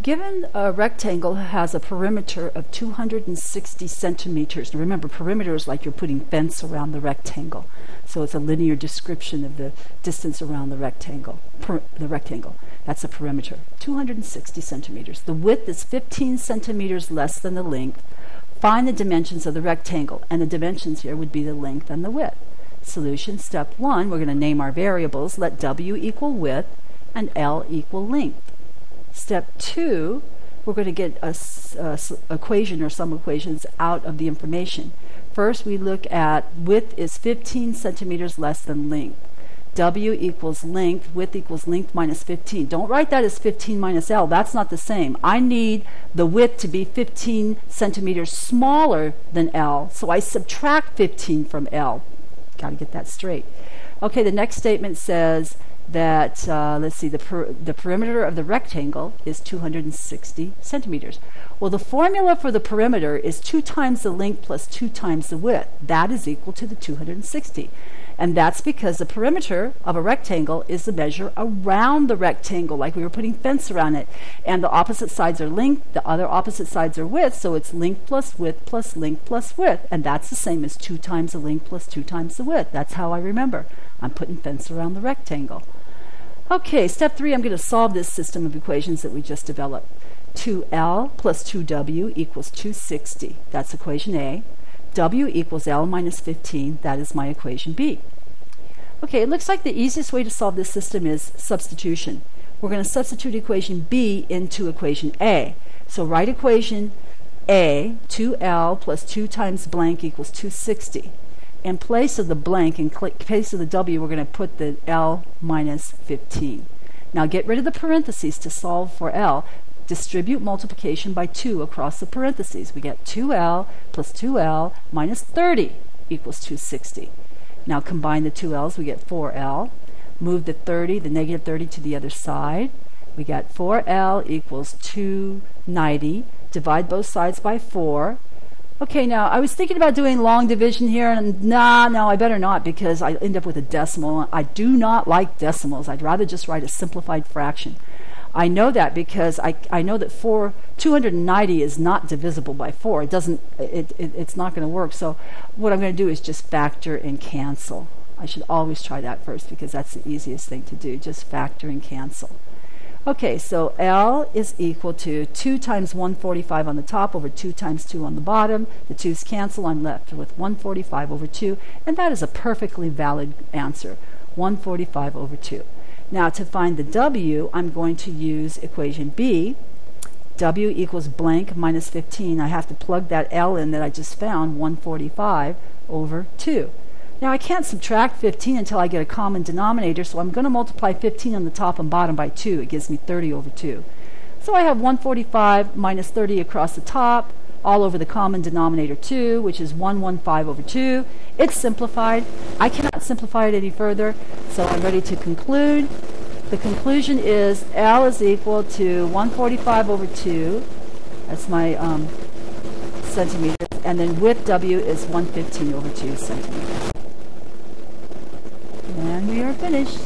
Given a rectangle has a perimeter of 260 centimeters. Now remember, perimeter is like you're putting fence around the rectangle. So it's a linear description of the distance around the rectangle. That's a perimeter. 260 centimeters. The width is 15 centimeters less than the length. Find the dimensions of the rectangle. And the dimensions here would be the length and the width. Solution, step 1, we're going to name our variables. Let W equal width and L equal length. Step 2, we're going to get a equation or some equations out of the information. First, we look at width is 15 centimeters less than length. W equals length, width equals length minus 15. Don't write that as 15 minus L. That's not the same. I need the width to be 15 centimeters smaller than L, so I subtract 15 from L. Got to get that straight. Okay, the next statement says that, let's see, the perimeter of the rectangle is 260 centimeters. Well, the formula for the perimeter is 2 times the length plus 2 times the width. That is equal to the 260. And that's because the perimeter of a rectangle is the measure around the rectangle, like we were putting fence around it. And the opposite sides are length, the other opposite sides are width, so it's length plus width plus length plus width. And that's the same as 2 times the length plus 2 times the width. That's how I remember. I'm putting fence around the rectangle. Okay, step 3, I'm going to solve this system of equations that we just developed. 2L plus 2W equals 260. That's equation A. W equals L minus 15. That is my equation B. Okay, it looks like the easiest way to solve this system is substitution. We're going to substitute equation B into equation A. So write equation A, 2L plus 2 times blank equals 260. In place of the blank, in place of the W, we're going to put the L minus 15. Now get rid of the parentheses to solve for L. Distribute multiplication by 2 across the parentheses. We get 2L plus 2L minus 30 equals 260. Now combine the two L's, we get 4L. Move the negative 30 to the other side. We get 4L equals 290. Divide both sides by 4. Okay, now I was thinking about doing long division here, and no, I better not, because I end up with a decimal. I do not like decimals. I'd rather just write a simplified fraction. I know that because I know that 290 is not divisible by 4. It's not going to work. So what I'm going to do is just factor and cancel. I should always try that first because that's the easiest thing to do, just factor and cancel. Okay, so L is equal to 2 times 145 on the top over 2 times 2 on the bottom. The 2's cancel. I'm left with 145 over 2, and that is a perfectly valid answer, 145 over 2. Now to find the W, I'm going to use equation B. W equals blank minus 15. I have to plug that L in that I just found, 145 over 2. Now I can't subtract 15 until I get a common denominator, so I'm going to multiply 15 on the top and bottom by 2. It gives me 30 over 2. So I have 145 minus 30 across the top, all over the common denominator 2, which is 115 over 2. It's simplified. I cannot simplify it any further, so I'm ready to conclude. The conclusion is L is equal to 145 over 2. That's my centimeters. And then width W is 115 over 2 centimeters. And we are finished.